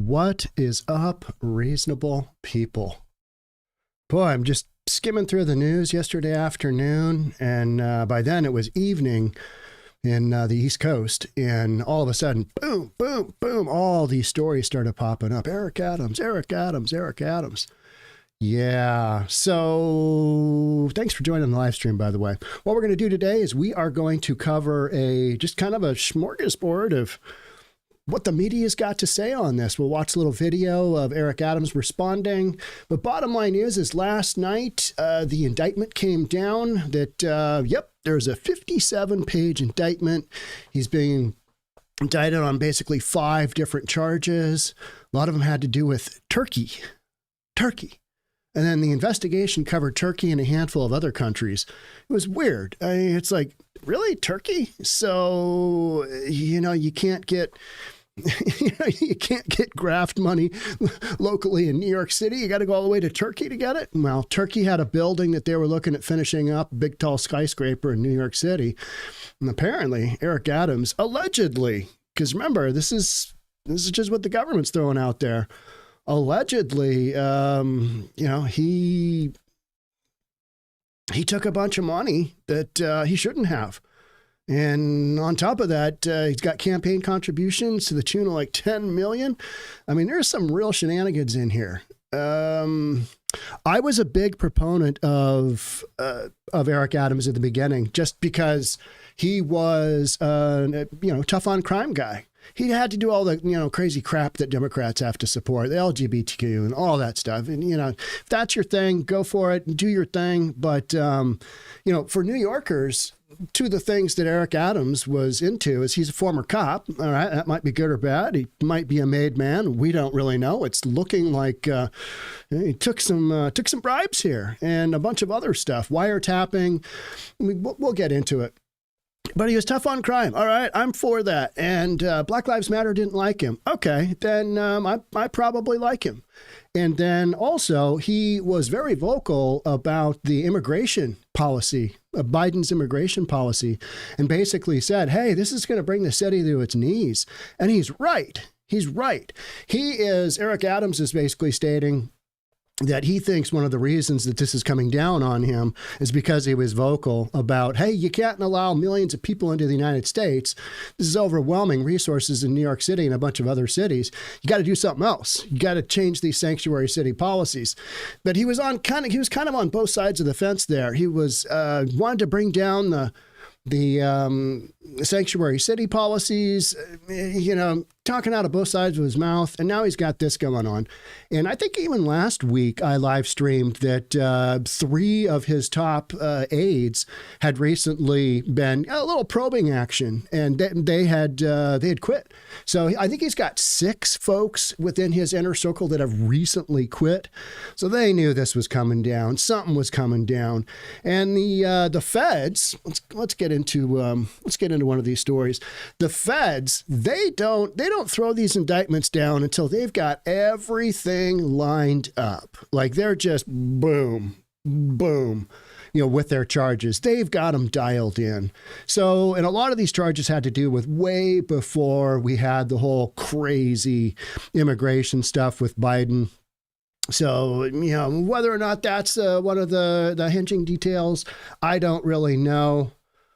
What is up, reasonable people? Boy, I'm just skimming through the news yesterday afternoon, and by then it was evening in the East Coast, and all of a sudden, boom, boom, boom, all these stories started popping up. Eric Adams, Eric Adams, Eric Adams. Yeah, so thanks for joining the live stream, by the way. What we're going to do today is we are going to cover just kind of a smorgasbord of what the media's got to say on this. We'll watch a little video of Eric Adams responding. But bottom line is last night, the indictment came down that, there's a 57-page indictment. He's being indicted on basically 5 different charges. A lot of them had to do with Turkey. And then the investigation covered Turkey and a handful of other countries. It was weird. I mean, it's like, really, Turkey? So, you can't get... you can't get graft money locally in New York City. You got to go all the way to Turkey to get it. Well, Turkey had a building that they were looking at finishing up, big tall skyscraper in New York City. And apparently Eric Adams, allegedly, because remember, this is just what the government's throwing out there. Allegedly, he took a bunch of money that he shouldn't have. And on top of that, he's got campaign contributions to the tune of like $10 million. I mean, there's some real shenanigans in here. I was a big proponent of Eric Adams at the beginning, just because he was, tough on crime guy. He had to do all the, crazy crap that Democrats have to support, the LGBTQ and all that stuff. And, if that's your thing, go for it and do your thing. But, for New Yorkers, two of the things that Eric Adams was into is he's a former cop. All right. That might be good or bad. He might be a made man. We don't really know. It's looking like he took some bribes here and a bunch of other stuff, wiretapping. We'll get into it. But he was tough on crime. All right, I'm for that. And Black Lives Matter didn't like him. Okay, then I probably like him. And then also, he was very vocal about the immigration policy, Biden's immigration policy, and basically said, hey, this is going to bring the city to its knees. And he's right. He's right. Eric Adams is basically stating that he thinks one of the reasons that this is coming down on him is because he was vocal about, hey, you can't allow millions of people into the United States. This is overwhelming resources in New York City and a bunch of other cities. You got to do something else. You got to change these sanctuary city policies. But he was kind of on both sides of the fence there. He was wanted to bring down the sanctuary city policies, talking out of both sides of his mouth. And now he's got this going on. And I think even last week I live streamed that 3 of his top aides had recently been a little probing action, and they had quit. So I think he's got 6 folks within his inner circle that have recently quit. So they knew this was coming down. Something was coming down. And the feds, let's get into one of these stories. The feds, they don't throw these indictments down until they've got everything lined up. Like they're just boom, boom, with their charges. They've got them dialed in. So, and a lot of these charges had to do with way before we had the whole crazy immigration stuff with Biden. So, whether or not that's one of the hinging details, I don't really know.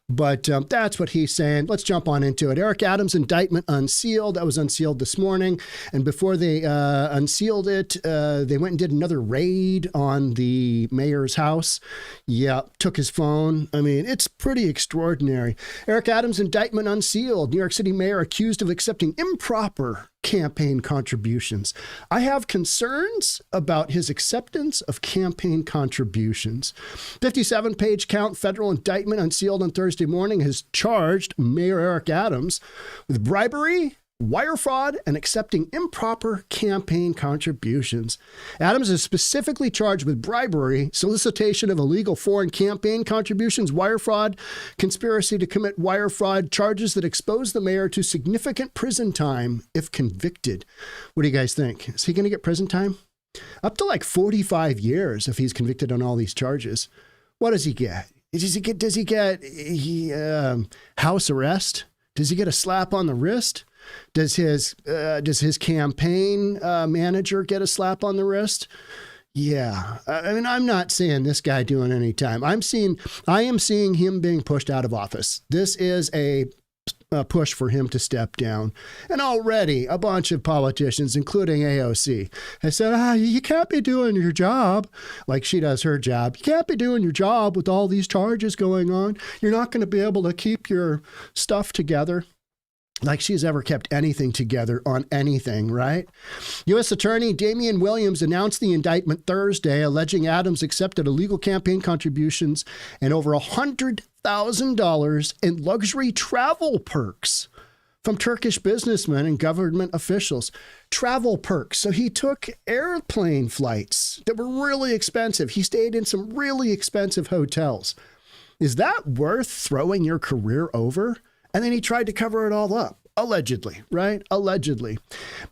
But that's what he's saying. Let's jump on into it. Eric Adams' indictment unsealed. That was unsealed this morning. And before they unsealed it, they went and did another raid on the mayor's house. Yeah, took his phone. I mean, it's pretty extraordinary. Eric Adams' indictment unsealed. New York City mayor accused of accepting improper campaign contributions. I have concerns about his acceptance of campaign contributions. 57-page count federal indictment unsealed on Thursday morning has charged Mayor Eric Adams with bribery, wire fraud, and accepting improper campaign contributions. Adams is specifically charged with bribery, solicitation of illegal foreign campaign contributions, wire fraud, conspiracy to commit wire fraud, charges that expose the mayor to significant prison time if convicted. What do you guys think? Is he going to get prison time? Up to like 45 years if he's convicted on all these charges. What does he get? Does he get house arrest? Does he get a slap on the wrist? Does his campaign manager get a slap on the wrist? Yeah. I mean, I'm not seeing this guy doing any time. I am seeing him being pushed out of office. This is a push for him to step down. And already a bunch of politicians, including AOC, have said, you can't be doing your job like she does her job. You can't be doing your job with all these charges going on. You're not going to be able to keep your stuff together. Like she's ever kept anything together on anything, right? U.S. Attorney Damian Williams announced the indictment Thursday, alleging Adams accepted illegal campaign contributions and over $100,000 in luxury travel perks from Turkish businessmen and government officials. Travel perks. So he took airplane flights that were really expensive. He stayed in some really expensive hotels. Is that worth throwing your career over? And then he tried to cover it all up. Allegedly, right? Allegedly.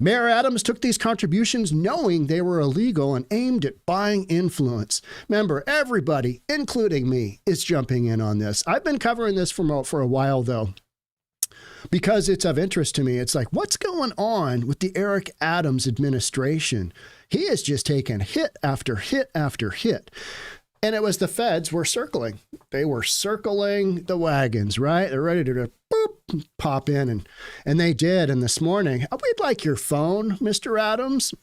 Mayor Adams took these contributions knowing they were illegal and aimed at buying influence. Remember, everybody, including me, is jumping in on this. I've been covering this for a while, though, because it's of interest to me. It's like, what's going on with the Eric Adams administration? He has just taken hit after hit after hit. And it was the feds were circling. They were circling the wagons, right? They're ready to boop, pop in. And they did. And this morning, we'd like your phone, Mr. Adams.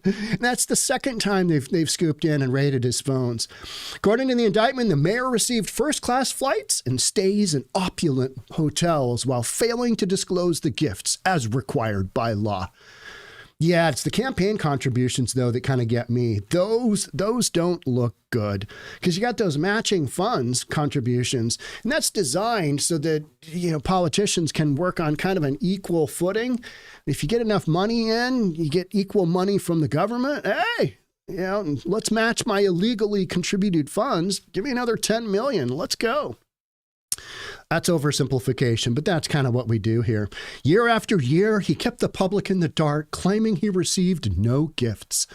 And that's the second time they've scooped in and raided his phones. According to the indictment, the mayor received first-class flights and stays in opulent hotels while failing to disclose the gifts as required by law. Yeah, it's the campaign contributions, though, that kind of get me. Those don't look good because you got those matching funds contributions, and that's designed so that, politicians can work on kind of an equal footing. If you get enough money in, you get equal money from the government. Hey, let's match my illegally contributed funds. Give me another 10 million. Let's go. That's oversimplification, but that's kind of what we do here. Year after year, he kept the public in the dark, claiming he received no gifts.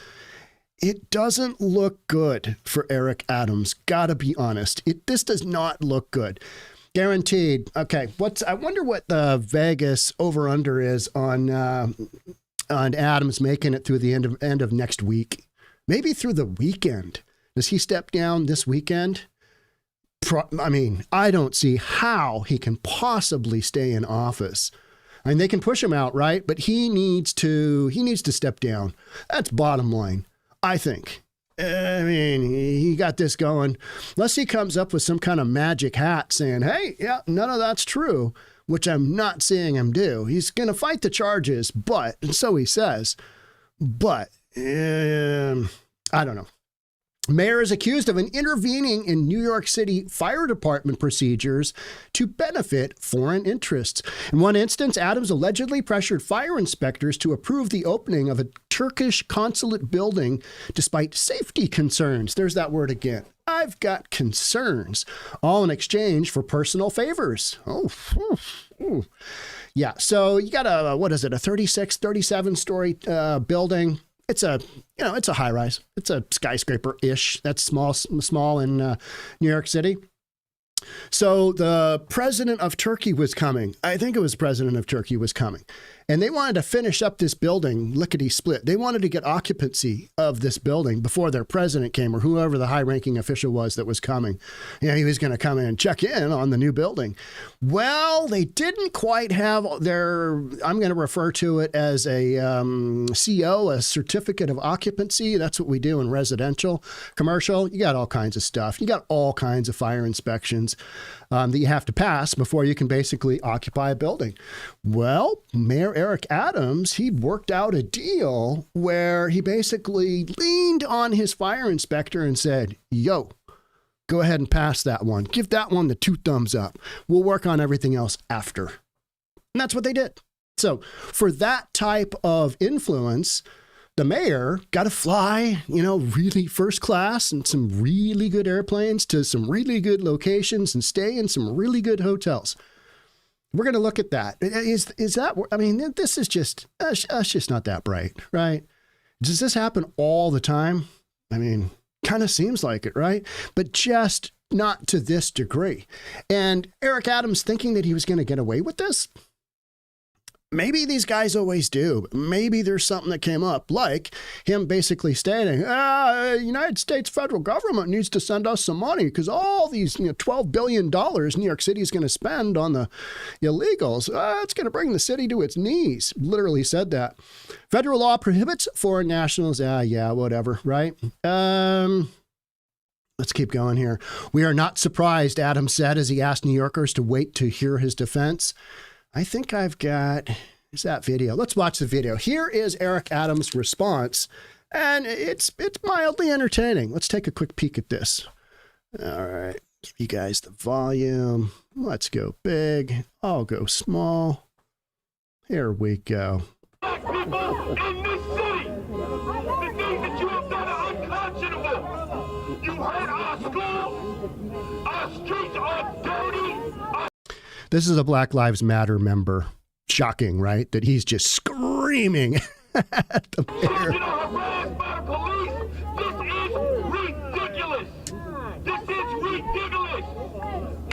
It doesn't look good for Eric Adams. Gotta be honest. This does not look good. Guaranteed. Okay, I wonder what the Vegas over-under is on Adams making it through the end of next week. Maybe through the weekend. Does he step down this weekend? I don't see how he can possibly stay in office. I mean, they can push him out, right? But he needs to step down. That's bottom line, I think. He got this going. Unless he comes up with some kind of magic hat saying, hey, yeah, none of that's true, which I'm not seeing him do. He's going to fight the charges, and so he says, but I don't know. Mayor is accused of intervening in New York City Fire Department procedures to benefit foreign interests. In one instance, Adams allegedly pressured fire inspectors to approve the opening of a Turkish consulate building despite safety concerns. There's that word again. I've got concerns, all in exchange for personal favors. Yeah, so you got a 36, 37-story building. It's a high rise. It's a skyscraper-ish. That's small in New York City. So the president of Turkey was coming. I think it was president of Turkey was coming. And they wanted to finish up this building lickety-split. They wanted to get occupancy of this building before their president came or whoever the high-ranking official was that was coming. He was going to come in and check in on the new building. Well, they didn't quite have I'm going to refer to it as a CO, a certificate of occupancy. That's what we do in residential, commercial. You got all kinds of stuff. You got all kinds of fire inspections that you have to pass before you can basically occupy a building. Well, Mayor Eric Adams, he worked out a deal where he basically leaned on his fire inspector and said, yo, go ahead and pass that one. Give that one the 2 thumbs up. We'll work on everything else after. And that's what they did. So for that type of influence, the mayor got to fly, really first class and some really good airplanes to some really good locations and stay in some really good hotels. We're going to look at that. Is that, this is just, that's just not that bright, right? Does this happen all the time? Kind of seems like it, right? But just not to this degree. And Eric Adams thinking that he was going to get away with this? Maybe these guys always do. Maybe there's something that came up, like him basically stating, United States federal government needs to send us some money because all these $12 billion New York City is going to spend on the illegals. It's going to bring the city to its knees. Literally said that. Federal law prohibits foreign nationals. Yeah, whatever, right? Let's keep going here. We are not surprised, Adams said as he asked New Yorkers to wait to hear his defense. I think I've got, is that video? Let's watch the video. Here is Eric Adams' response, and it's mildly entertaining. Let's take a quick peek at this. All right, give you guys the volume. Let's go big. I'll go small. Here we go. Black people in this city, the things that you have done are unconscionable. You hurt our schools, our streets are dirty. This is a Black Lives Matter member. Shocking, right? That he's just screaming at the mayor. Children are harassed by the police. This is ridiculous. This is ridiculous.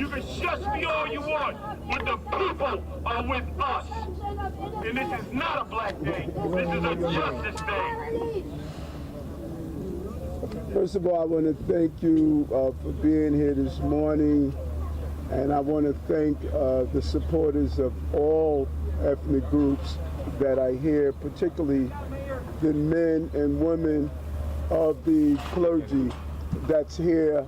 You can shush me all you want, but the people are with us. And this is not a black day. This is a justice day. First of all, I want to thank you for being here this morning. And I want to thank the supporters of all ethnic groups that I hear, particularly the men and women of the clergy that's here,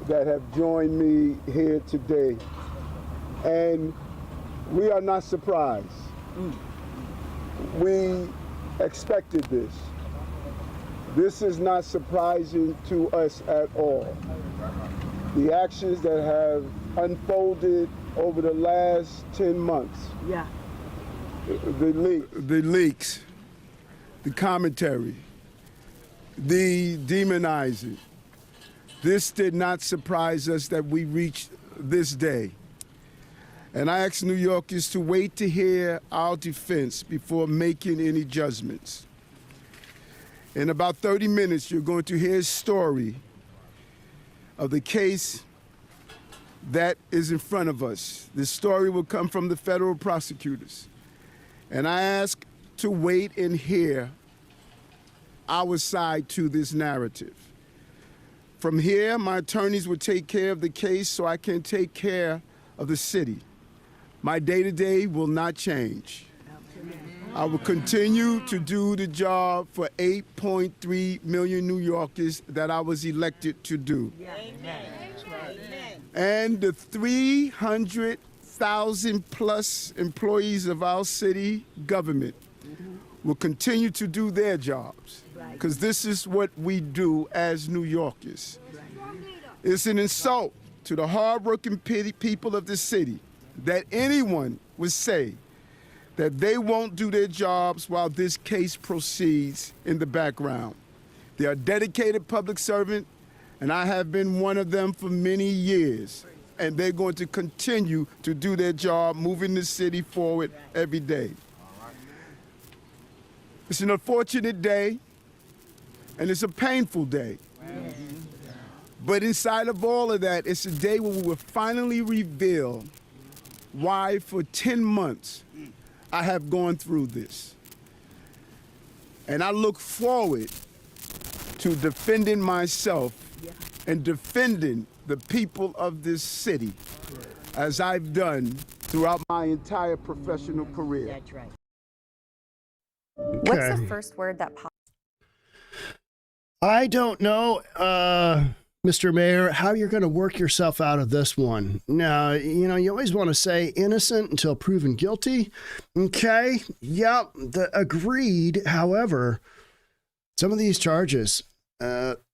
that have joined me here today. And we are not surprised. We expected this. This is not surprising to us at all. The actions that have unfolded over the last 10 months. Yeah. The leaks, the commentary, the demonizing. This did not surprise us that we reached this day. And I ask New Yorkers to wait to hear our defense before making any judgments. In about 30 minutes, you're going to hear a story of the case that is in front of us. This story will come from the federal prosecutors. And I ask to wait and hear our side to this narrative. From here, my attorneys will take care of the case so I can take care of the city. My day-to-day will not change. I will continue to do the job for 8.3 million New Yorkers that I was elected to do. Amen. And the 300,000 plus employees of our city government will continue to do their jobs, because this is what we do as New Yorkers. It's an insult to the hardworking people of the city that anyone would say that they won't do their jobs while this case proceeds in the background. They are dedicated public servants, and I have been one of them for many years. And they're going to continue to do their job, moving the city forward every day. It's an unfortunate day, and it's a painful day. But inside of all of that, it's a day when we will finally reveal why for 10 months I have gone through this. And I look forward to defending myself and defending the people of this city as I've done throughout my entire professional career. That's right. Okay. What's the first word that pops? I don't know, Mr. Mayor, how you're going to work yourself out of this one. Now, you always want to say innocent until proven guilty. Okay, yep, agreed. However, some of these charges,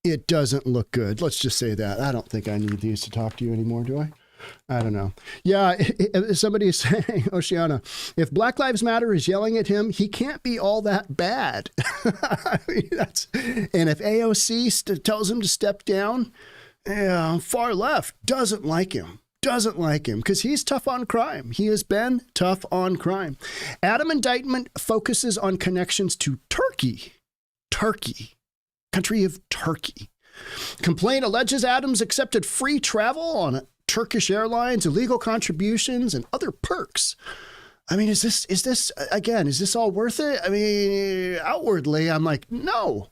it doesn't look good. Let's just say that. I don't think I need these to talk to you anymore, do I? I don't know. Yeah, somebody is saying, Oceana, if Black Lives Matter is yelling at him, he can't be all that bad. I mean, and if AOC tells him to step down, far left doesn't like him. Doesn't like him because he's tough on crime. He has been tough on crime. Indictment focuses on connections to Turkey. Country of Turkey. Complaint alleges Adams accepted free travel on Turkish Airlines, illegal contributions, and other perks. I mean, is this all worth it? I mean, outwardly, I'm like, no.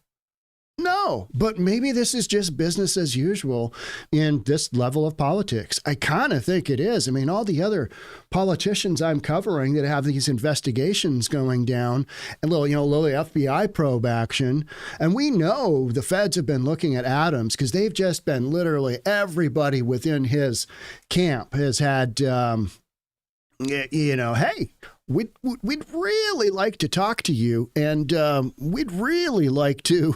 But maybe this is just business as usual in this level of politics. I kind of think it is. I mean, all the other politicians I'm covering that have these investigations going down, and little FBI probe action. And we know the feds have been looking at Adams because they've just been literally everybody within his camp has had, hey, we'd really like to talk to you, and we'd really like to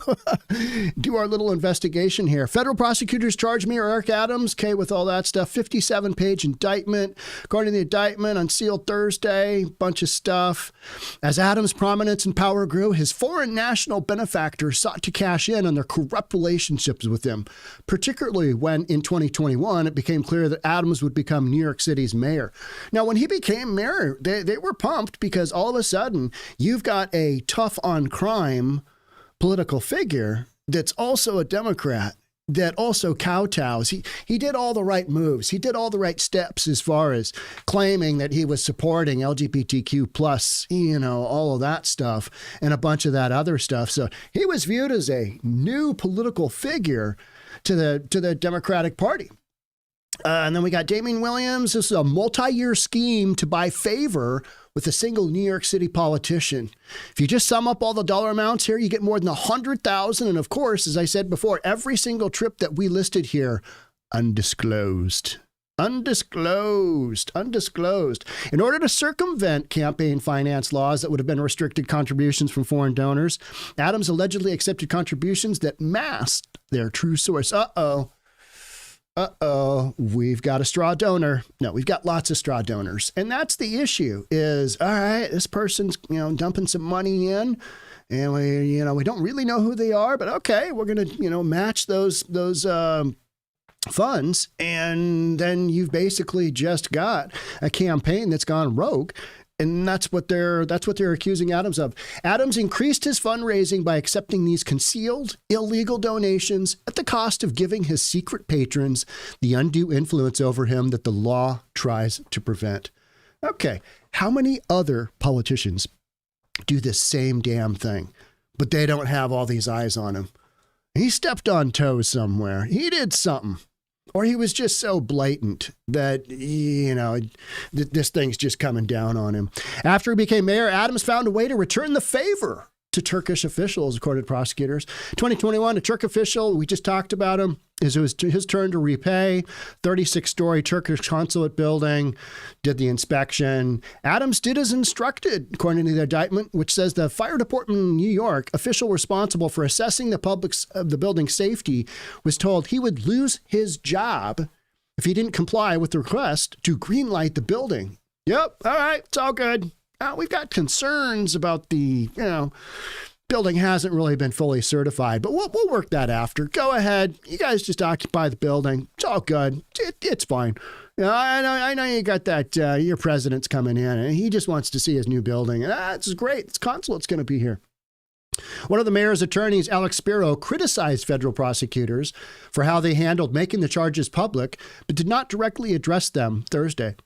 do our little investigation here. Federal prosecutors charge me or Eric Adams, okay, with all that stuff. 57-page indictment. According to the indictment, unsealed Thursday, bunch of stuff. As Adams' prominence and power grew, his foreign national benefactors sought to cash in on their corrupt relationships with him, particularly when in 2021 it became clear that Adams would become New York City's mayor. Now, when he became mayor, they were pumped because all of a sudden you've got a tough on crime political figure that's also a Democrat that also kowtows. He did all the right moves. He did all the right steps as far as claiming that he was supporting LGBTQ plus, all of that stuff and a bunch of that other stuff. So he was viewed as a new political figure to the Democratic Party. And then we got Damian Williams. This is a multi-year scheme to buy favor with a single New York City politician. If you just sum up all the dollar amounts here, you get more than 100,000. And of course, as I said before, every single trip that we listed here, undisclosed. Undisclosed. In order to circumvent campaign finance laws that would have been restricted contributions from foreign donors, Adams allegedly accepted contributions that masked their true source. We've got a straw donor. No, we've got lots of straw donors. And that's the issue is, all right, this person's, dumping some money in and we don't really know who they are, but okay, we're going to, match those funds. And then you've basically just got a campaign that's gone rogue. And that's what they're accusing Adams of. Adams increased his fundraising by accepting these concealed, illegal donations at the cost of giving his secret patrons the undue influence over him that the law tries to prevent. Okay, how many other politicians do this same damn thing, but they don't have all these eyes on him? He stepped on toes somewhere. He did something. Or he was just so blatant that, this thing's just coming down on him. After he became mayor, Adams found a way to return the favor to Turkish officials, according to prosecutors. 2021, a Turk official, we just talked about him, it was his turn to repay. 36-story Turkish Consulate building, did the inspection. Adams did as instructed, according to the indictment, which says the fire department in New York, official responsible for assessing the building's safety, was told he would lose his job if he didn't comply with the request to greenlight the building. Yep, all right, it's all good. We've got concerns about the, building hasn't really been fully certified, but we'll work that after. Go ahead. You guys just occupy the building. It's all good. It's fine. I know you got that, your president's coming in and he just wants to see his new building. This is great. This consulate's going to be here. One of the mayor's attorneys, Alex Spiro, criticized federal prosecutors for how they handled making the charges public, but did not directly address them Thursday.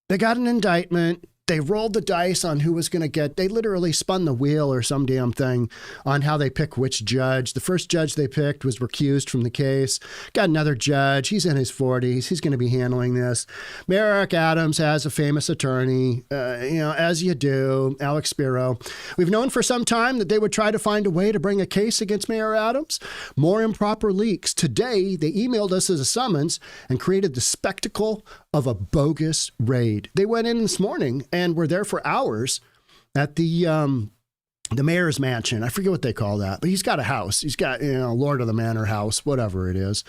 They got an indictment. They rolled the dice on who was going to get, they literally spun the wheel or some damn thing on how they pick which judge. The first judge they picked was recused from the case. Got another judge. He's in his 40s. He's going to be handling this. Mayor Eric Adams has a famous attorney, as you do, Alex Spiro. We've known for some time that they would try to find a way to bring a case against Mayor Adams. More improper leaks. Today, they emailed us as a summons and created the spectacle of a bogus raid. They went in this morning and were there for hours at the mayor's mansion. I forget what they call that, but he's got a house. He's got, Lord of the Manor house, whatever it is.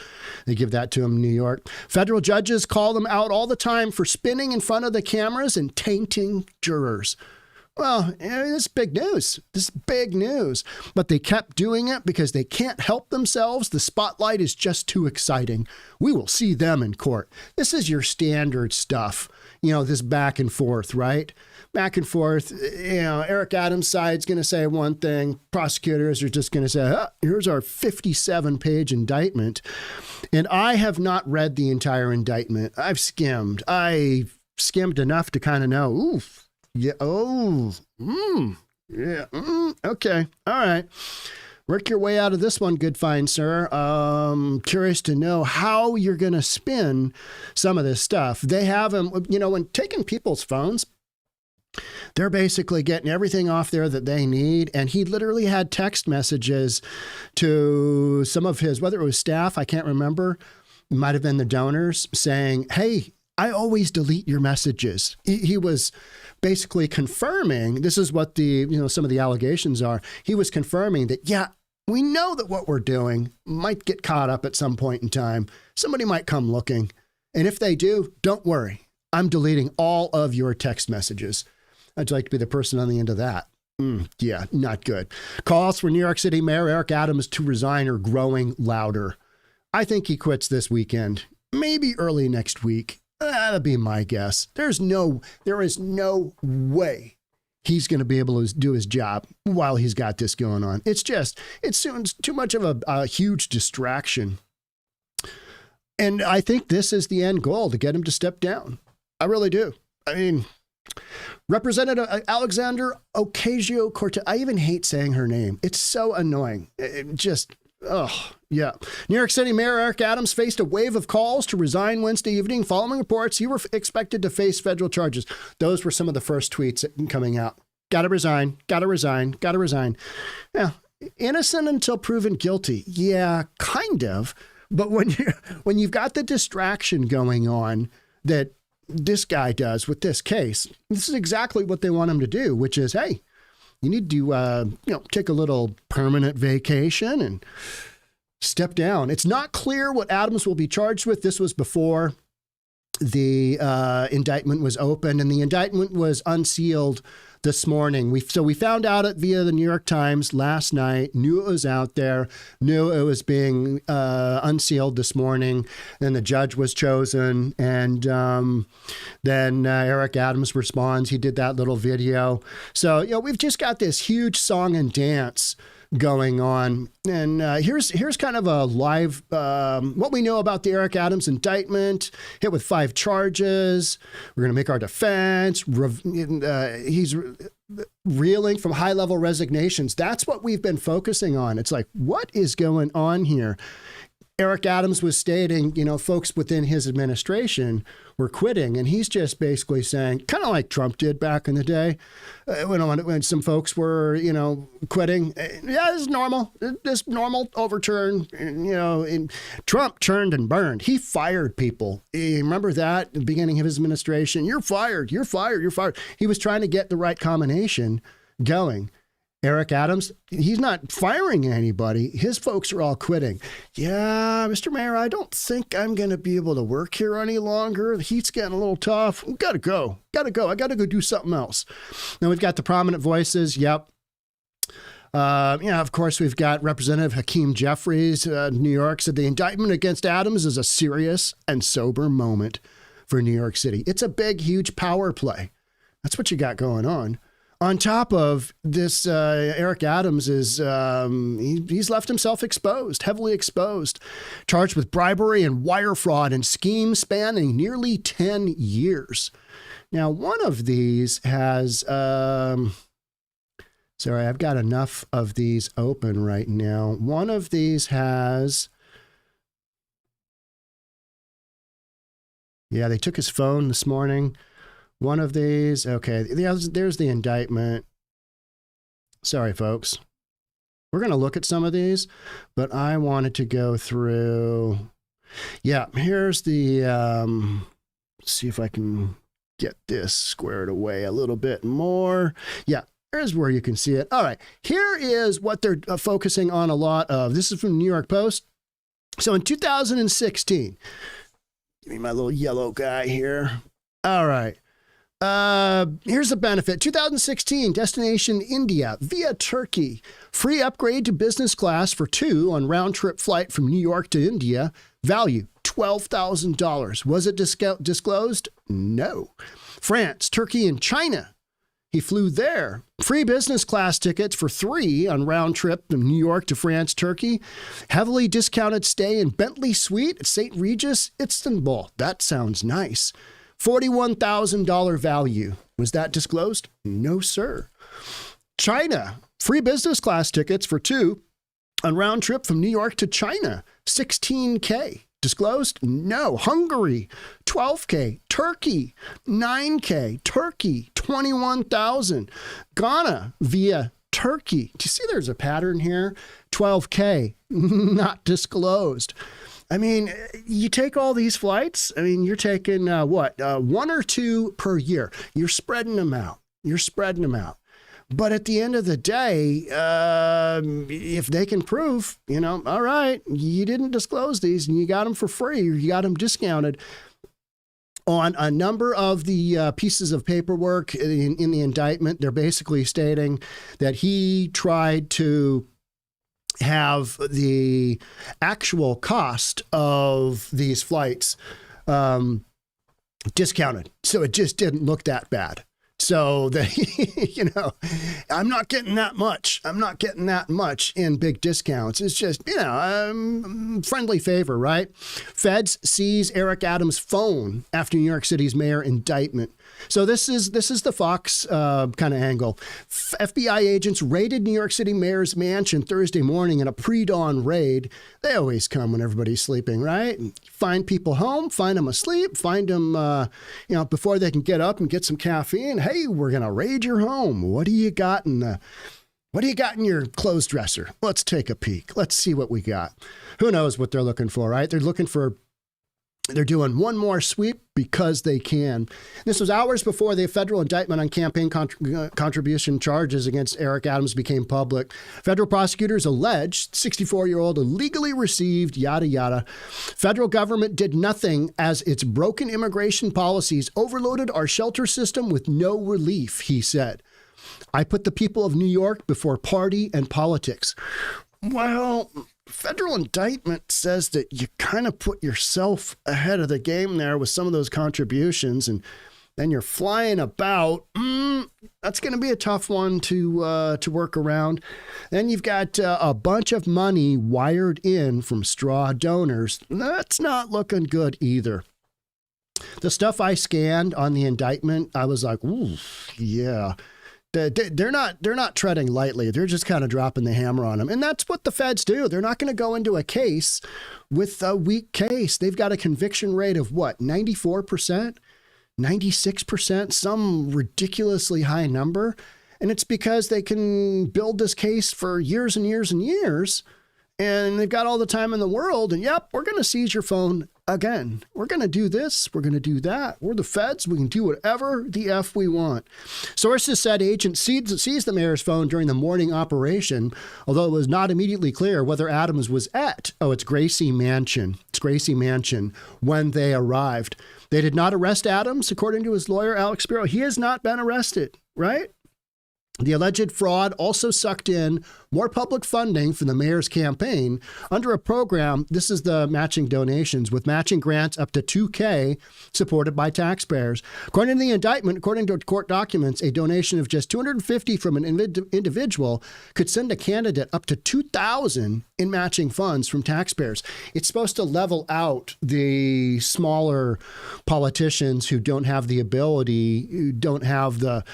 They give that to him in New York. Federal judges call them out all the time for spinning in front of the cameras and tainting jurors. Well, this is big news. This is big news. But they kept doing it because they can't help themselves. The spotlight is just too exciting. We will see them in court. This is your standard stuff. This back and forth, right? Back and forth. Eric Adams' side's going to say one thing. Prosecutors are just going to say, here's our 57-page indictment. And I have not read the entire indictment. I've skimmed. I skimmed enough to kind of know, ooh, yeah, oh, yeah, okay, all right. Work your way out of this one, good fine sir. Curious to know how you're going to spin some of this stuff. They have them, when taking people's phones, they're basically getting everything off there that they need. And he literally had text messages to some of his, whether it was staff, I can't remember, it might have been the donors, saying, hey, I always delete your messages. He was basically confirming, this is what some of the allegations are. He was confirming that, yeah, we know that what we're doing might get caught up at some point in time. Somebody might come looking. And if they do, don't worry. I'm deleting all of your text messages. I'd like to be the person on the end of that. Yeah, not good. Calls for New York City Mayor Eric Adams to resign are growing louder. I think he quits this weekend, maybe early next week. That'll be my guess. There is no way he's going to be able to do his job while he's got this going on. It's too much of a huge distraction. And I think this is the end goal, to get him to step down. I really do. I mean, Representative Alexander Ocasio-Cortez, I even hate saying her name. It's so annoying. Yeah. New York City Mayor Eric Adams faced a wave of calls to resign Wednesday evening following reports he were expected to face federal charges. Those were some of the first tweets coming out. Gotta resign. Yeah. Innocent until proven guilty. Yeah, kind of. But when you've got the distraction going on that this guy does with this case, this is exactly what they want him to do, which is, hey, you need to, take a little permanent vacation and step down. It's not clear what Adams will be charged with. This was before the indictment was opened, and the indictment was unsealed this morning. We found out it via the New York Times last night, knew it was out there, knew it was being unsealed this morning. Then the judge was chosen, and then Eric Adams responds. He did that little video. So, we've just got this huge song and dance going on. And here's kind of a live, what we know about the Eric Adams indictment, hit with 5 charges. We're going to make our defense. He's reeling from high-level resignations. That's what we've been focusing on. It's like, what is going on here? Eric Adams was stating, folks within his administration were quitting, and he's just basically saying, kind of like Trump did back in the day, when some folks were, quitting. Yeah, this is normal. This normal overturn. And Trump turned and burned. He fired people. You remember that at the beginning of his administration? You're fired. You're fired. You're fired. He was trying to get the right combination going. Eric Adams, he's not firing anybody. His folks are all quitting. Yeah, Mr. Mayor, I don't think I'm going to be able to work here any longer. The heat's getting a little tough. Got to go. I got to go do something else. Then we've got the prominent voices. Yep. Of course, we've got Representative Hakeem Jeffries, New York, said the indictment against Adams is a serious and sober moment for New York City. It's a big, huge power play. That's what you got going on. On top of this, Eric Adams is, he's left himself exposed, heavily exposed, charged with bribery and wire fraud and schemes spanning nearly 10 years. Now, one of these has, sorry, I've got enough of these open right now. One of these has, yeah, they took his phone this morning. One of these, okay, there's the indictment. Sorry, folks. We're going to look at some of these, but I wanted to go through. Yeah, here's the, see if I can get this squared away a little bit more. Yeah, here's where you can see it. All right, here is what they're focusing on a lot of. This is from the New York Post. So in 2016, give me my little yellow guy here. All right. Here's the benefit. 2016, destination India via Turkey. Free upgrade to business class for 2 on round-trip flight from New York to India. Value, $12,000. Was it disclosed? No. France, Turkey, and China. He flew there. Free business class tickets for 3 on round trip from New York to France, Turkey. Heavily discounted stay in Bentley Suite at St. Regis, Istanbul. That sounds nice. $41,000 value. Was that disclosed? No, sir. China, free business class tickets for two on round trip from New York to China, $16K. Disclosed? No. Hungary, $12K. Turkey, $9K. Turkey, $21,000. Ghana via Turkey. Do you see there's a pattern here? $12K, not disclosed. I mean, you take all these flights, I mean, you're taking one or two per year. You're spreading them out. But at the end of the day, if they can prove, all right, you didn't disclose these and you got them for free, or you got them discounted on a number of the pieces of paperwork in the indictment, they're basically stating that he tried to have the actual cost of these flights discounted. So it just didn't look that bad. So I'm not getting that much. I'm not getting that much in big discounts. It's just, friendly favor, right? Feds seize Eric Adams' phone after New York City's mayor indictment. So this is the Fox kind of angle. FBI agents raided New York City mayor's mansion Thursday morning in a pre-dawn raid. They always come when everybody's sleeping, right? Find people home, find them asleep, find them, before they can get up and get some caffeine. Hey, we're gonna raid your home. What do you got in your clothes dresser? Let's take a peek. Let's see what we got. Who knows what they're looking for, right? They're doing one more sweep because they can. This was hours before the federal indictment on campaign contribution charges against Eric Adams became public. Federal prosecutors alleged 64-year-old illegally received yada yada. Federal government did nothing as its broken immigration policies overloaded our shelter system with no relief, he said. I put the people of New York before party and politics. Well, federal indictment says that you kind of put yourself ahead of the game there with some of those contributions, and then you're flying about. That's going to be a tough one to work around. Then you've got a bunch of money wired in from straw donors. That's not looking good either. The stuff I scanned on the indictment, I was like, ooh, yeah. They're not treading lightly. They're just kind of dropping the hammer on them. And that's what the feds do. They're not going to go into a case with a weak case. They've got a conviction rate of what, 94%, 96%, some ridiculously high number. And it's because they can build this case for years and years and years. And they've got all the time in the world. And yep, we're going to seize your phone again. We're going to do this. We're going to do that. We're the feds. We can do whatever the F we want. Sources said agents seized the mayor's phone during the morning operation, although it was not immediately clear whether Adams was at, it's Gracie Mansion. It's Gracie Mansion when they arrived. They did not arrest Adams, according to his lawyer, Alex Spiro. He has not been arrested, right? The alleged fraud also sucked in more public funding for the mayor's campaign under a program. This is the matching donations with matching grants up to $2K supported by taxpayers. According to the indictment, according to court documents, a donation of just $250 from an individual could send a candidate up to $2,000 in matching funds from taxpayers. It's supposed to level out the smaller politicians who don't have the ability, who don't have the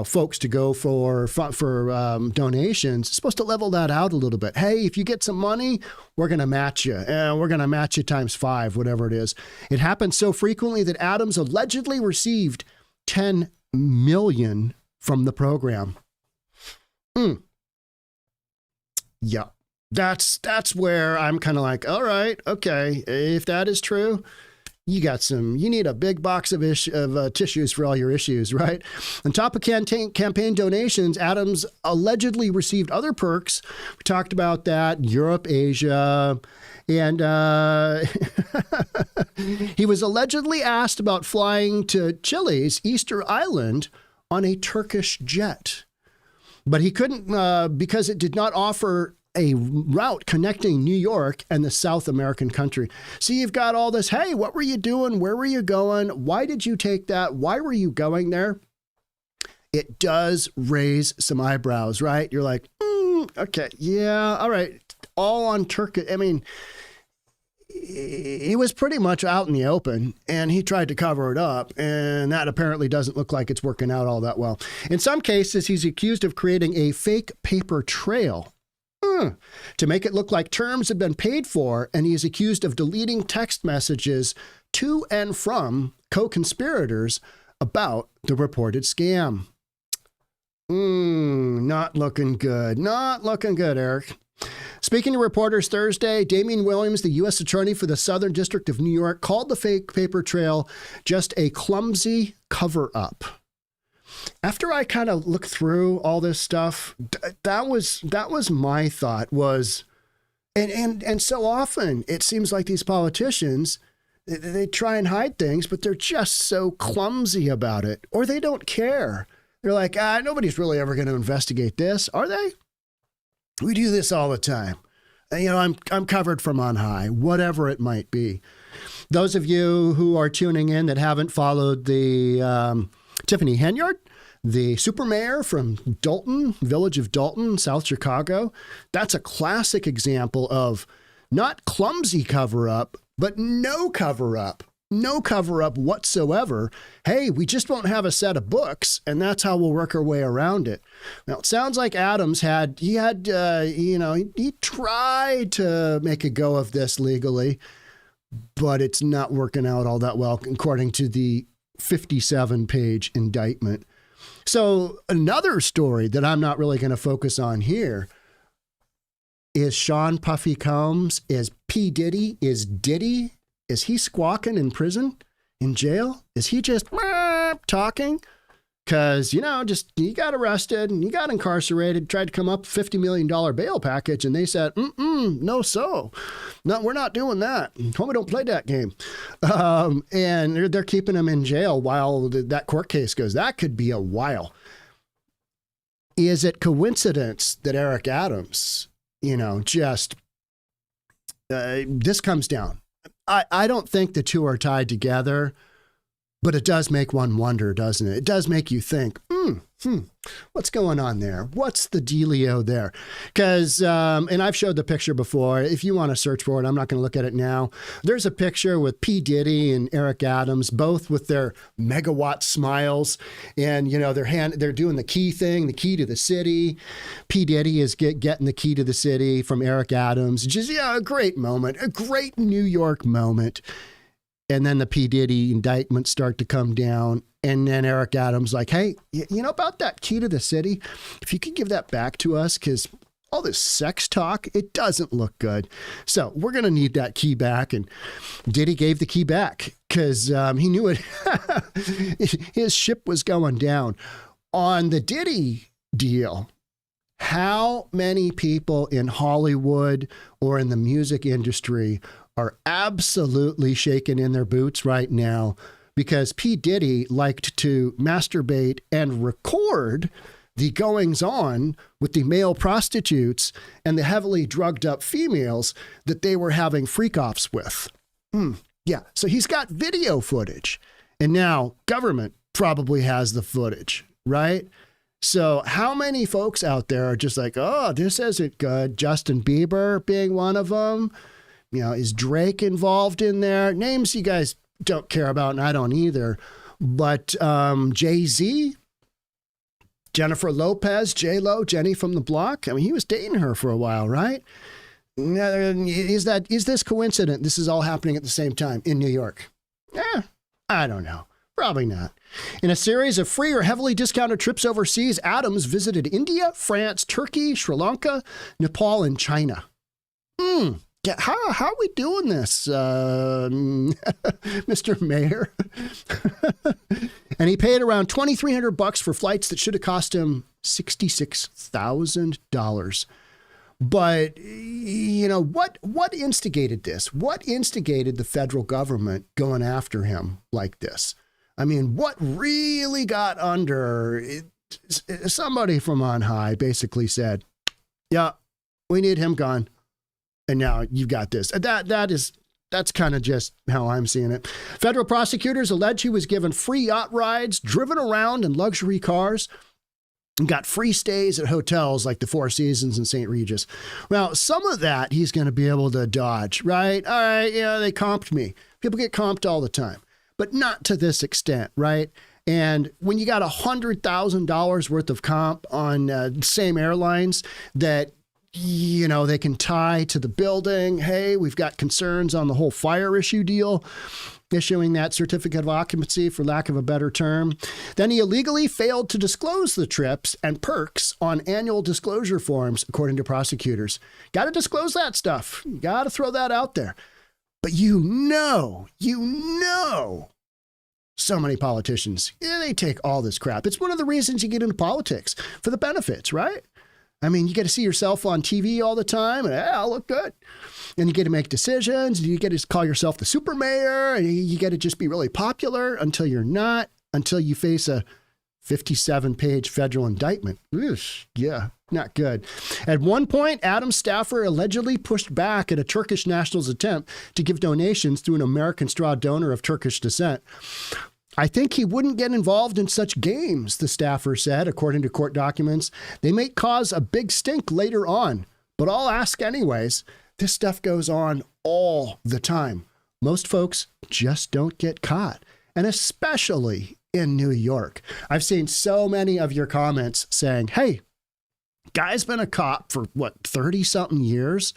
folks to go for donations. It's supposed to level that out a little bit. Hey, if you get some money, we're going to match you. We're going to match you times 5, whatever it is. It happened so frequently that Adams allegedly received $10 million from the program. Yeah, that's where I'm kind of like, all right, okay, if that is true, you need a big box of tissues for all your issues, right? On top of campaign donations, Adams allegedly received other perks. We talked about that, Europe, Asia, and he was allegedly asked about flying to Chile's Easter Island on a Turkish jet. But he couldn't because it did not offer a route connecting New York and the South American country. So you've got all this, hey, what were you doing? Where were you going? Why did you take that? Why were you going there? It does raise some eyebrows, right? You're like, okay, yeah, all right. All on Turkey. I mean, he was pretty much out in the open, and he tried to cover it up, and that apparently doesn't look like it's working out all that well. In some cases, he's accused of creating a fake paper trail to make it look like terms have been paid for, and he's accused of deleting text messages to and from co-conspirators about the reported scam. Not looking good. Not looking good, Eric. Speaking to reporters Thursday, Damian Williams, the U.S. Attorney for the Southern District of New York, called the fake paper trail just a clumsy cover-up. After I kind of looked through all this stuff, that was my thought was, and so often it seems like these politicians, they try and hide things, but they're just so clumsy about it, or they don't care. They're like, nobody's really ever going to investigate this, are they? We do this all the time. I'm covered from on high, whatever it might be. Those of you who are tuning in that haven't followed the Tiffany Henyard, the super mayor from Dalton, village of Dalton, South Chicago, that's a classic example of not clumsy cover-up, but no cover-up. No cover-up whatsoever. Hey, we just won't have a set of books, and that's how we'll work our way around it. Now, it sounds like Adams he tried to make a go of this legally, but it's not working out all that well, according to the 57-page indictment. So another story that I'm not really going to focus on here is Sean Puffy Combs, is P. Diddy, is Diddy. Is he squawking in prison, in jail? Is he just talking? Because, he got arrested and he got incarcerated, tried to come up with $50 million bail package, and they said, no, we're not doing that. Homie, don't play that game. And they're keeping him in jail while that court case goes. That could be a while. Is it coincidence that Eric Adams, this comes down? I don't think the two are tied together, but it does make one wonder, doesn't it? It does make you think, what's going on there? What's the dealio there? Because, and I've showed the picture before. If you want to search for it, I'm not going to look at it now. There's a picture with P. Diddy and Eric Adams, both with their megawatt smiles. And, they're doing the key thing, the key to the city. P. Diddy is getting the key to the city from Eric Adams. Just, a great moment, a great New York moment. And then the P. Diddy indictments start to come down. And then Eric Adams like, hey, about that key to the city? If you could give that back to us, because all this sex talk, it doesn't look good. So we're going to need that key back. And Diddy gave the key back because he knew it. His ship was going down. On the Diddy deal, how many people in Hollywood or in the music industry are absolutely shaking in their boots right now because P. Diddy liked to masturbate and record the goings-on with the male prostitutes and the heavily drugged-up females that they were having freak-offs with. Yeah, so he's got video footage, and now government probably has the footage, right? So how many folks out there are just like, oh, this isn't good? Justin Bieber being one of them. Is Drake involved in there? Names you guys don't care about, and I don't either. But Jay-Z, Jennifer Lopez, J-Lo, Jenny from the Block. I mean, he was dating her for a while, right? Is this coincident? This is all happening at the same time in New York? I don't know. Probably not. In a series of free or heavily discounted trips overseas, Adams visited India, France, Turkey, Sri Lanka, Nepal, and China. Yeah, how are we doing this, Mr. Mayor? And he paid around $2,300 for flights that should have cost him $66,000. But, what instigated this? What instigated the federal government going after him like this? I mean, what really got under it? Somebody from on high basically said, yeah, we need him gone. And now you've got this. That's kind of just how I'm seeing it. Federal prosecutors allege he was given free yacht rides, driven around in luxury cars, and got free stays at hotels like the Four Seasons and St. Regis. Well, some of that he's going to be able to dodge, right? All right, yeah, they comped me. People get comped all the time, but not to this extent, right? And when you got $100,000 worth of comp on same airlines that, you know, they can tie to the building. Hey, we've got concerns on the whole fire issue deal, issuing that certificate of occupancy for lack of a better term. Then he illegally failed to disclose the trips and perks on annual disclosure forms, according to prosecutors. Got to disclose that stuff. You got to throw that out there. But you know, so many politicians, they take all this crap. It's one of the reasons you get into politics, for the benefits, right? I mean, you get to see yourself on TV all the time, and I'll look good. And you get to make decisions, and you get to call yourself the super mayor, and you get to just be really popular until you're not, until you face a 57-page federal indictment. Oosh, yeah, not good. At one point, Adam's staffer allegedly pushed back at a Turkish national's attempt to give donations through an American straw donor of Turkish descent. I think he wouldn't get involved in such games, the staffer said, according to court documents. They may cause a big stink later on, but I'll ask anyways. This stuff goes on all the time. Most folks just don't get caught, and especially in New York. I've seen so many of your comments saying, hey, guy's been a cop for 30-something years?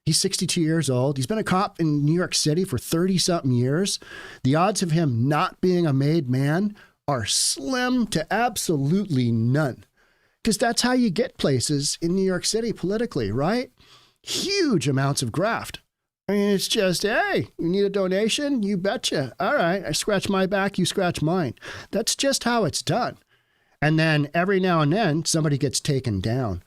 He's 62 years old. He's been a cop in New York City for 30-something years. The odds of him not being a made man are slim to absolutely none. Because that's how you get places in New York City politically, right? Huge amounts of graft. I mean, it's just, hey, you need a donation? You betcha. All right, I scratch my back, you scratch mine. That's just how it's done. And then every now and then, somebody gets taken down.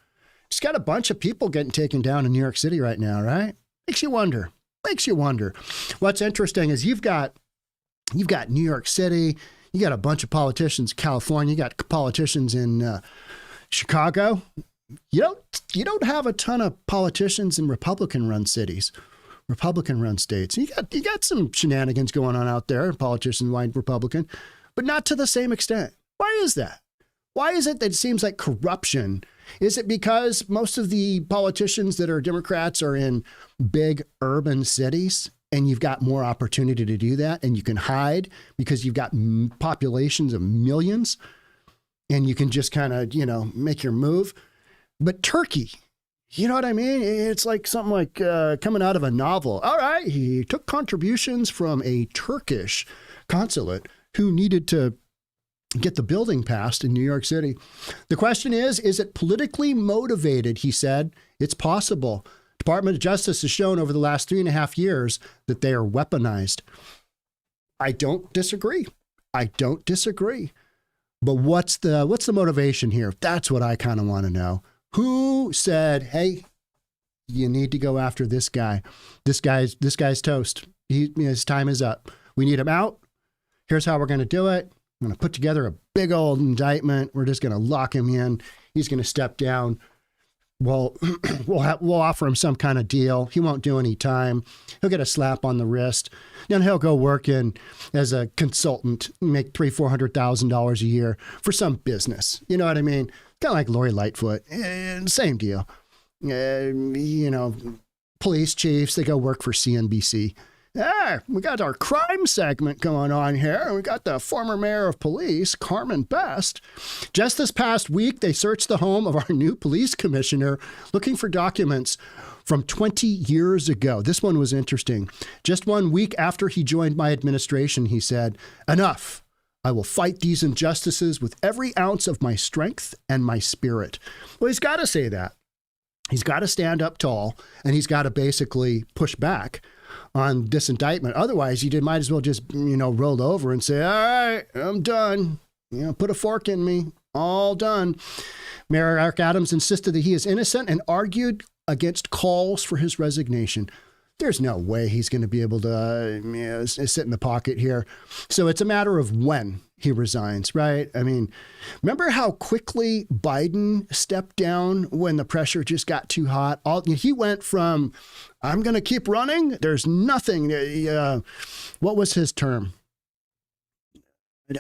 Just got a bunch of people getting taken down in New York City right now, right? Makes you wonder. What's interesting is you've got New York City, you got a bunch of politicians in California, you got politicians in Chicago. You don't have a ton of politicians in Republican-run cities, Republican-run states. You got some shenanigans going on out there, politicians white Republican, but not to the same extent. Why is that? Why is it that it seems like corruption? Is it because most of the politicians that are Democrats are in big urban cities and you've got more opportunity to do that and you can hide because you've got populations of millions and you can just kind of, make your move? But Turkey, you know what I mean? It's like something like coming out of a novel. All right, he took contributions from a Turkish consulate who needed to get the building passed in New York City. The question is it politically motivated? He said, it's possible. Department of Justice has shown over the last 3.5 years that they are weaponized. I don't disagree. But what's the motivation here? That's what I kind of want to know. Who said, hey, you need to go after this guy? This guy's toast. His time is up. We need him out. Here's how we're going to do it. I'm going to put together a big old indictment. We're just going to lock him in. He's going to step down. Well, we'll offer him some kind of deal. He won't do any time. He'll get a slap on the wrist. Then he'll go work as a consultant, make $300,000-$400,000 a year for some business. You know what I mean? Kind of like Lori Lightfoot. Same deal. Police chiefs, they go work for CNBC. We got our crime segment going on here. We got the former mayor of police, Carmen Best. Just this past week, they searched the home of our new police commissioner looking for documents from 20 years ago. This one was interesting. Just 1 week after he joined my administration, he said, enough. I will fight these injustices with every ounce of my strength and my spirit. Well, he's got to say that. He's got to stand up tall, and he's got to basically push back on this indictment. Otherwise, you might as well just, roll over and say, all right, I'm done. Put a fork in me. All done. Mayor Eric Adams insisted that he is innocent and argued against calls for his resignation. There's no way he's going to be able to sit in the pocket here. So it's a matter of when he resigns, right? I mean, remember how quickly Biden stepped down when the pressure just got too hot? He went from, I'm going to keep running. There's nothing. What was his term?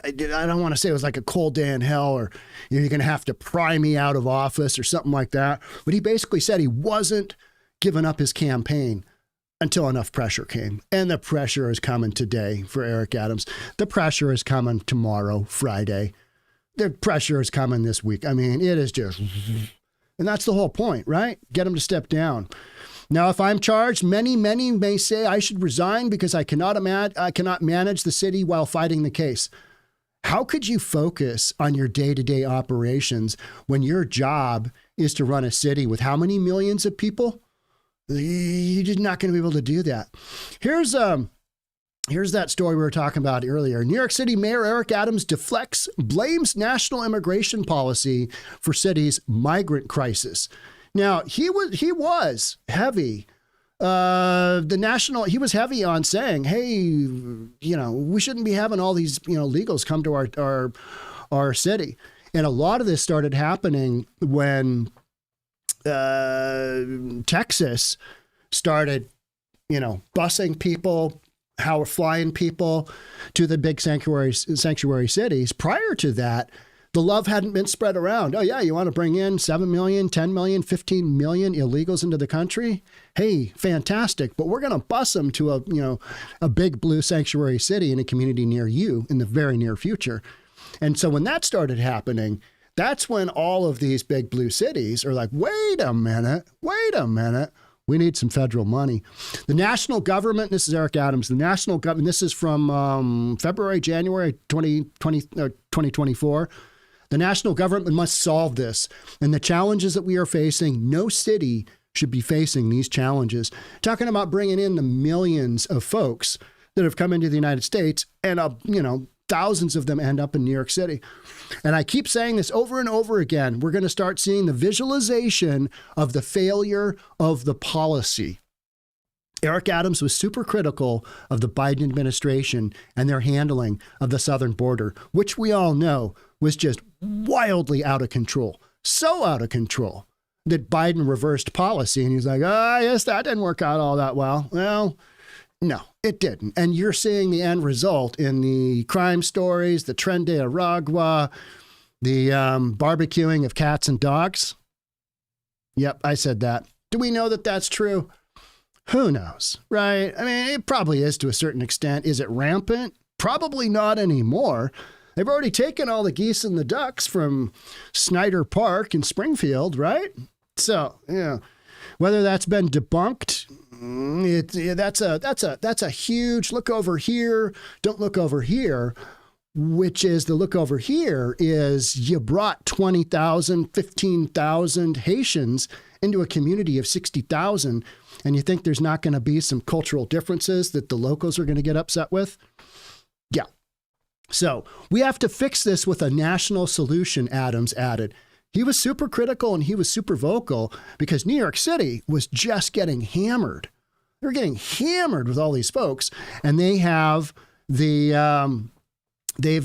I don't want to say it was like a cold day in hell or you're going to have to pry me out of office or something like that. But he basically said he wasn't giving up his campaign until enough pressure came. And the pressure is coming today for Eric Adams. The pressure is coming tomorrow, Friday. The pressure is coming this week. I mean, it is just, and that's the whole point, right? Get him to step down. Now, if I'm charged, many may say I should resign because I cannot manage the city while fighting the case. How could you focus on your day-to-day operations when your job is to run a city with how many millions of people? You're not going to be able to do that. Here's that story we were talking about earlier. New York City Mayor Eric Adams blames national immigration policy for city's migrant crisis. Now, he was heavy. He was heavy on saying, hey, we shouldn't be having all these, illegals come to our city. And a lot of this started happening when Texas started, busing people, flying people to the big sanctuary cities. Prior to that, the love hadn't been spread around. Oh, yeah, you want to bring in 7 million, 10 million, 15 million illegals into the country? Hey, fantastic. But we're going to bus them to a big blue sanctuary city in a community near you in the very near future. And so when that started happening, that's when all of these big blue cities are like, wait a minute. We need some federal money. The national government, this is Eric Adams, the national government, this is from January 2024. The national government must solve this. And the challenges that we are facing, no city should be facing these challenges. Talking about bringing in the millions of folks that have come into the United States and, thousands of them end up in New York City. And I keep saying this over and over again. We're going to start seeing the visualization of the failure of the policy. Eric Adams was super critical of the Biden administration and their handling of the southern border, which we all know was just wildly out of control. So out of control that Biden reversed policy. And he was like, yes, that didn't work out all that well. Well, no, it didn't. And you're seeing the end result in the crime stories, the Tren de Aragua, the barbecuing of cats and dogs. Yep, I said that. Do we know that that's true? Who knows, right? I mean, it probably is to a certain extent. Is it rampant? Probably not anymore. They've already taken all the geese and the ducks from Snyder Park in Springfield, right? So, whether that's been debunked, that's a huge look over here. Don't look over here, which is the look over here is you brought 20,000, 15,000 Haitians into a community of 60,000. And you think there's not going to be some cultural differences that the locals are going to get upset with? Yeah. So we have to fix this with a national solution, Adams added. He was super critical and he was super vocal because New York City was just getting hammered. They're getting hammered with all these folks, and they have they've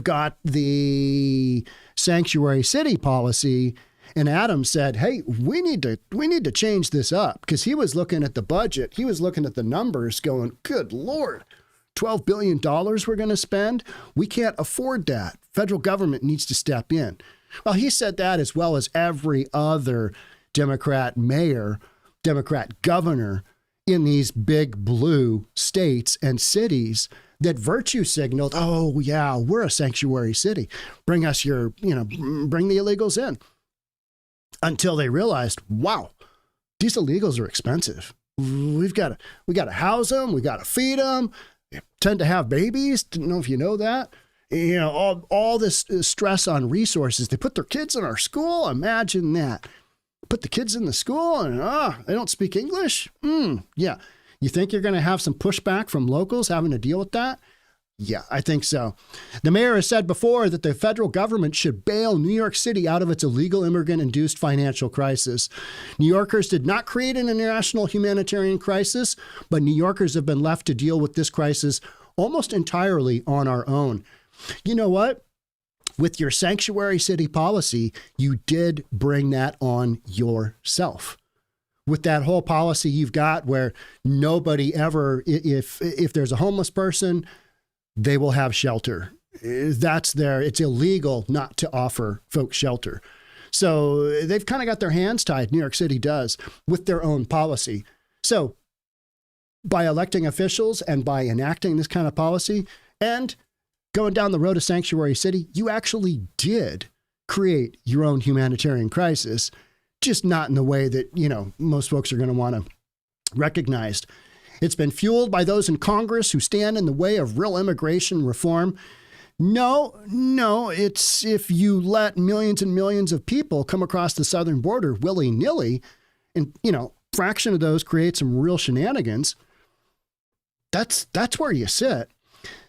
got the sanctuary city policy. And Adams said, hey, we need to change this up, because he was looking at the budget. He was looking at the numbers going, good Lord, $12 billion we're going to spend. We can't afford that. Federal government needs to step in. Well, he said that as well as every other Democrat mayor, Democrat governor in these big blue states and cities that virtue signaled, oh, yeah, we're a sanctuary city. Bring us bring the illegals in. Until they realized, wow, these illegals are expensive. We got to house them. We got to feed them. They tend to have babies. Don't know if you know that. All this stress on resources. They put their kids in our school. Imagine that. Put the kids in the school and they don't speak English. Yeah. You think you're going to have some pushback from locals having to deal with that? Yeah, I think so. The mayor has said before that the federal government should bail New York City out of its illegal immigrant-induced financial crisis. New Yorkers did not create an international humanitarian crisis, but New Yorkers have been left to deal with this crisis almost entirely on our own. You know what? With your sanctuary city policy, you did bring that on yourself. With that whole policy you've got where nobody ever, if there's a homeless person, they will have shelter. It's illegal not to offer folks shelter. So they've kind of got their hands tied, New York City does, with their own policy. So by electing officials and by enacting this kind of policy and going down the road of sanctuary city, you actually did create your own humanitarian crisis, just not in the way that, most folks are going to want to recognize. It's been fueled by those in Congress who stand in the way of real immigration reform. No, it's if you let millions and millions of people come across the southern border willy-nilly and, fraction of those create some real shenanigans. That's where you sit.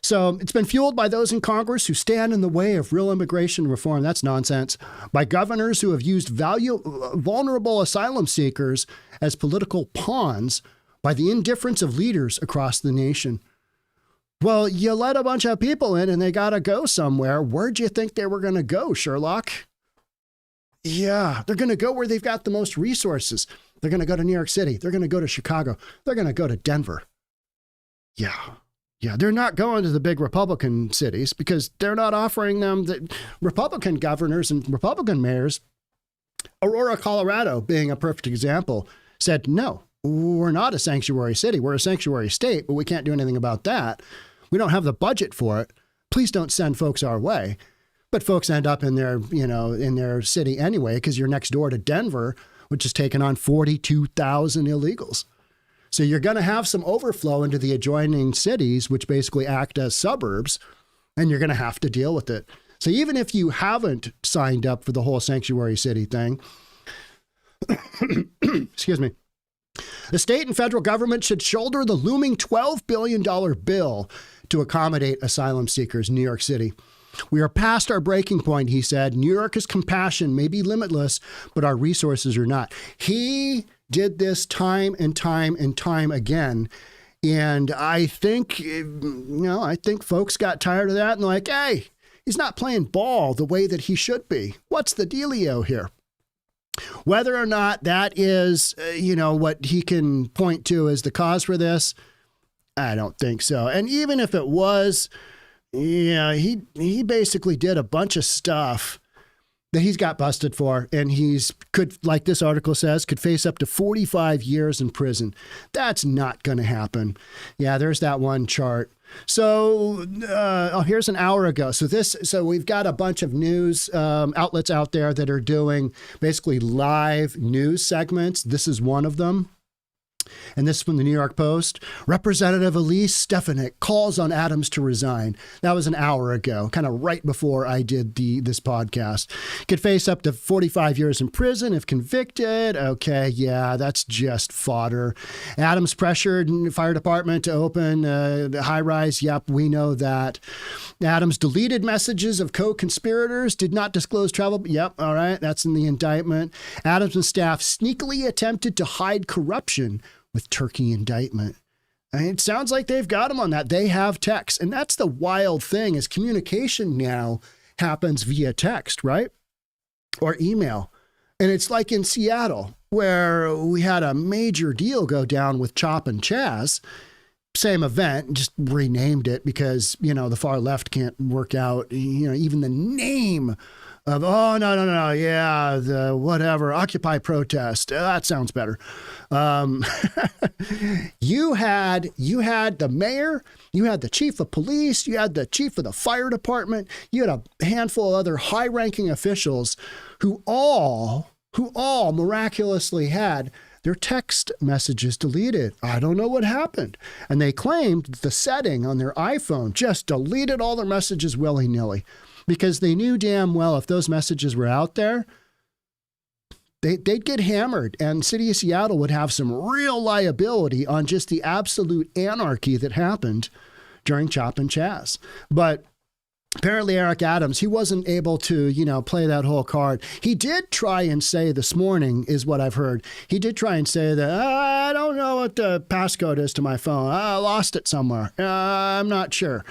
So it's been fueled by those in Congress who stand in the way of real immigration reform. That's nonsense. By governors who have used vulnerable asylum seekers as political pawns. By the indifference of leaders across the nation. Well, you let a bunch of people in and they got to go somewhere. Where'd you think they were going to go, Sherlock? Yeah, they're going to go where they've got the most resources. They're going to go to New York City. They're going to go to Chicago. They're going to go to Denver. Yeah, they're not going to the big Republican cities because they're not offering them the Republican governors and Republican mayors. Aurora, Colorado, being a perfect example, said, no, we're not a sanctuary city. We're a sanctuary state, but we can't do anything about that. We don't have the budget for it. Please don't send folks our way. But folks end up in their, in their city anyway, because you're next door to Denver, which has taken on 42,000 illegals. So you're going to have some overflow into the adjoining cities, which basically act as suburbs, and you're going to have to deal with it. So even if you haven't signed up for the whole sanctuary city thing, excuse me, the state and federal government should shoulder the looming $12 billion bill to accommodate asylum seekers in New York City. We are past our breaking point, he said. New York's compassion may be limitless, but our resources are not. He did this time and time and time again. And I think, I think folks got tired of that and like, hey, he's not playing ball the way that he should be. What's the dealio here? Whether or not that is, what he can point to as the cause for this, I don't think so. And even if it was, he basically did a bunch of stuff that he's got busted for, and could, like this article says, could face up to 45 years in prison. That's not going to happen. Yeah, there's that one chart. So here's an hour ago. So we've got a bunch of news outlets out there that are doing basically live news segments. This is one of them. And this is from the New York Post. Representative Elise Stefanik calls on Adams to resign. That was an hour ago, kind of right before I did this podcast. Could face up to 45 years in prison if convicted. Okay, yeah, that's just fodder. Adams pressured the fire department to open the high-rise. Yep, we know that. Adams deleted messages of co-conspirators, did not disclose travel. Yep, all right, that's in the indictment. Adams and staff sneakily attempted to hide corruption with Turkey indictment. I mean, it sounds like they've got them on that. They have text. And that's the wild thing is communication now happens via text, right? Or email. And it's like in Seattle where we had a major deal go down with Chop and Chaz. Same event, just renamed it because, the far left can't work out, even the name of, yeah, the whatever, Occupy protest. That sounds better. You had the mayor, you had the chief of police, you had the chief of the fire department, you had a handful of other high-ranking officials who all miraculously had their text messages deleted. I don't know what happened. And they claimed the setting on their iPhone just deleted all their messages willy-nilly. Because they knew damn well if those messages were out there, they'd get hammered. And City of Seattle would have some real liability on just the absolute anarchy that happened during Chop and Chaz. But apparently Eric Adams, he wasn't able to, play that whole card. He did try and say this morning, is what I've heard. He did try and say that, I don't know what the passcode is to my phone. I lost it somewhere. I'm not sure.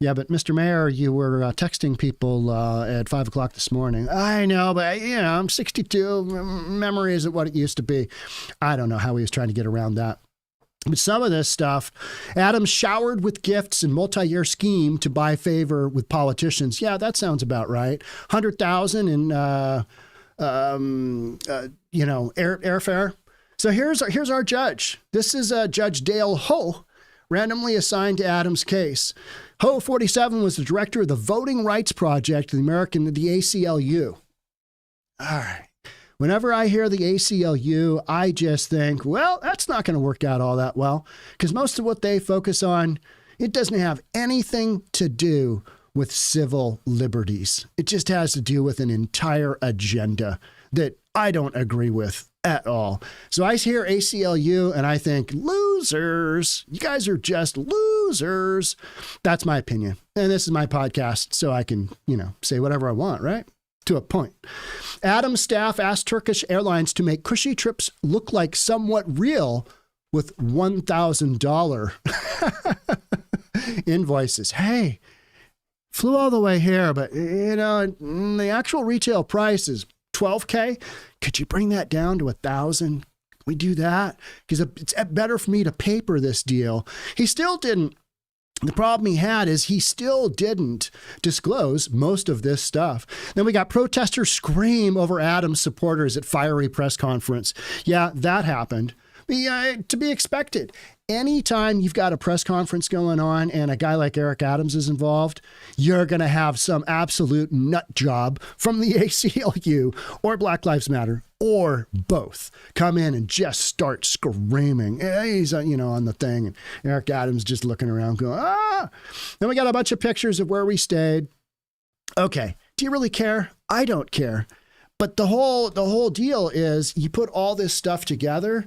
Yeah, but Mr. Mayor, you were texting people at 5 o'clock this morning. I know, but, I'm 62. Memory isn't what it used to be. I don't know how he was trying to get around that. But some of this stuff, Adams showered with gifts and multi-year scheme to buy favor with politicians. Yeah, that sounds about right. 100,000 in, airfare. So here's our judge. This is Judge Dale Ho, randomly assigned to Adams' case. Ho, 47, was the director of the Voting Rights Project of the ACLU. All right. Whenever I hear the ACLU, I just think, well, that's not going to work out all that well, because most of what they focus on, it doesn't have anything to do with civil liberties. It just has to do with an entire agenda that I don't agree with at all. So I hear ACLU and I think, losers. You guys are just losers. That's my opinion. And this is my podcast, so I can, say whatever I want, right? To a point. Adams' staff asked Turkish Airlines to make cushy trips look like somewhat real with $1,000 invoices. Hey, flew all the way here, but the actual retail price is $12K. Could you bring that down to $1,000? We do that because it's better for me to paper this deal. He still didn't. The problem he had is he still didn't disclose most of this stuff. Then we got protesters scream over Adams supporters at fiery press conference. Yeah, that happened. To be expected. Anytime you've got a press conference going on and a guy like Eric Adams is involved, you're going to have some absolute nut job from the ACLU or Black Lives Matter or both come in and just start screaming. He's, on the thing. And Eric Adams just looking around going, ah. Then we got a bunch of pictures of where we stayed. Okay. Do you really care? I don't care. But the whole deal is you put all this stuff together,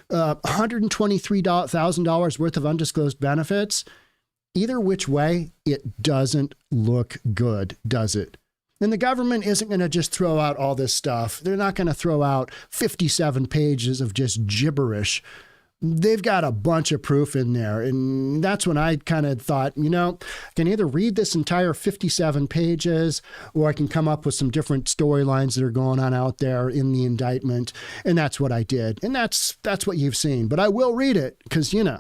$123,000 worth of undisclosed benefits. Either which way, it doesn't look good, does it? And the government isn't going to just throw out all this stuff. They're not going to throw out 57 pages of just gibberish. They've got a bunch of proof in there. And that's when I kind of thought, I can either read this entire 57 pages or I can come up with some different storylines that are going on out there in the indictment. And that's what I did. And that's what you've seen. But I will read it because, I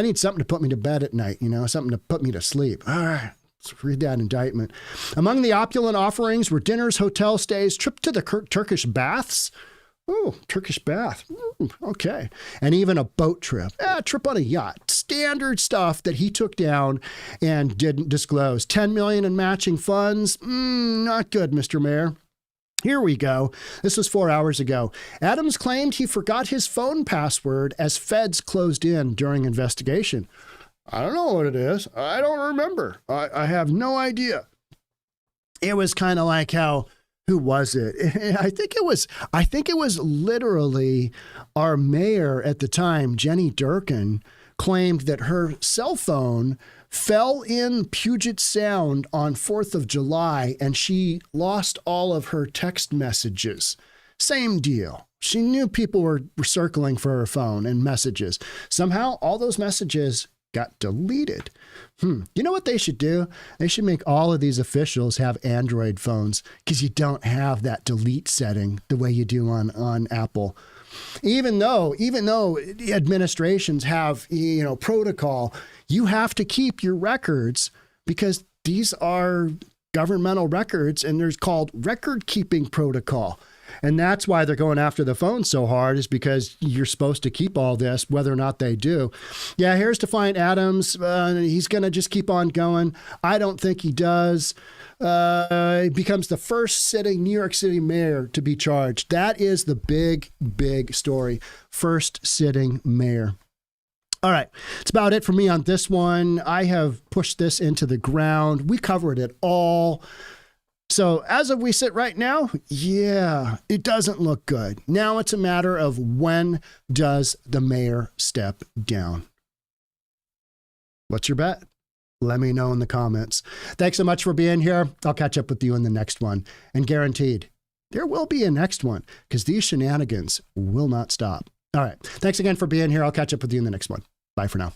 need something to put me to bed at night, something to put me to sleep. All right. Let's read that indictment. Among the opulent offerings were dinners, hotel stays, trip to the Turkish baths. Oh, Turkish bath. Okay. And even a boat trip. A trip on a yacht. Standard stuff that he took down and didn't disclose. $10 million in matching funds. Not good, Mr. Mayor. Here we go. This was 4 hours ago. Adams claimed he forgot his phone password as feds closed in during investigation. I don't know what it is. I don't remember. I have no idea. It was kind of like how... Who was it? I think it was literally our mayor at the time, Jenny Durkin, claimed that her cell phone fell in Puget Sound on 4th of July and she lost all of her text messages. Same deal. She knew people were circling for her phone and messages. Somehow all those messages got deleted. You know what they should do? They should make all of these officials have Android phones because you don't have that delete setting the way you do on Apple. Even though administrations have, protocol, you have to keep your records because these are governmental records and there's called record keeping protocol. And that's why they're going after the phone so hard is because you're supposed to keep all this, whether or not they do. Yeah, here's Defiant Adams. He's going to just keep on going. I don't think he does. He becomes the first sitting New York City mayor to be charged. That is the big, big story. First sitting mayor. All right. That's about it for me on this one. I have pushed this into the ground. We covered it all. So as of we sit right now, yeah, it doesn't look good. Now it's a matter of when does the mayor step down? What's your bet? Let me know in the comments. Thanks so much for being here. I'll catch up with you in the next one. And guaranteed, there will be a next one because these shenanigans will not stop. All right. Thanks again for being here. I'll catch up with you in the next one. Bye for now.